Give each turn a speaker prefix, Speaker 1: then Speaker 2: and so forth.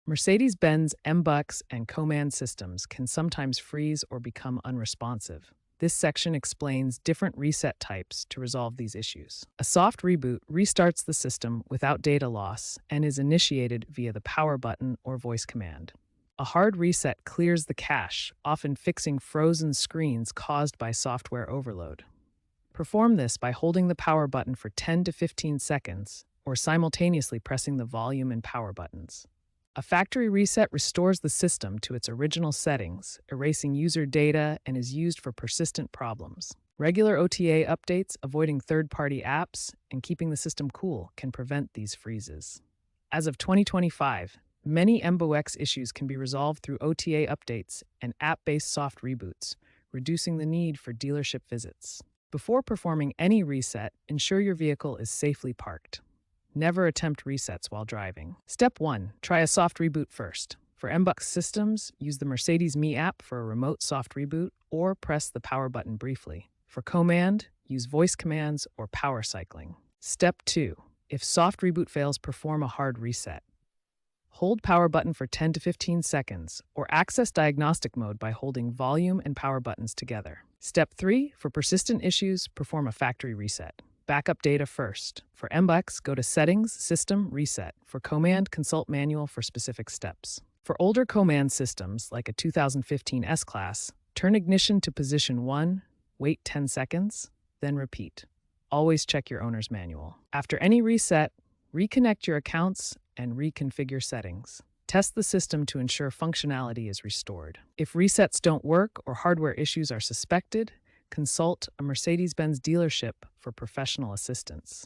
Speaker 1: Mercedes-Benz MBUX and COMAND systems can sometimes freeze or become unresponsive. This section explains different reset types to resolve these issues. A soft reboot restarts the system without data loss and is initiated via the power button or voice command. A hard reset clears the cache, often fixing frozen screens caused by software overload. Perform this by holding the power button for 10 to 15 seconds or simultaneously pressing the volume and power buttons. A factory reset restores the system to its original settings, erasing user data, and is used for persistent problems. Regular OTA updates, avoiding third-party apps, and keeping the system cool can prevent these freezes. As of 2025, many MBUX issues can be resolved through OTA updates and app-based soft reboots, reducing the need for dealership visits. Before performing any reset, ensure your vehicle is safely parked. Never attempt resets while driving. Step 1. Try a soft reboot first. For MBUX systems, use the Mercedes Me app for a remote soft reboot or press the power button briefly. For COMAND, use voice commands or power cycling. Step 2. If soft reboot fails, perform a hard reset. Hold power button for 10 to 15 seconds or access diagnostic mode by holding volume and power buttons together. Step 3. For persistent issues, perform a factory reset. Backup data first. For MBUX, go to Settings, System, Reset. For COMAND, consult manual for specific steps. For older COMAND systems, like a 2015 S-Class, turn ignition to position 1, wait 10 seconds, then repeat. Always check your owner's manual. After any reset, reconnect your accounts and reconfigure settings. Test the system to ensure functionality is restored. If resets don't work or hardware issues are suspected, consult a Mercedes-Benz dealership for professional assistance.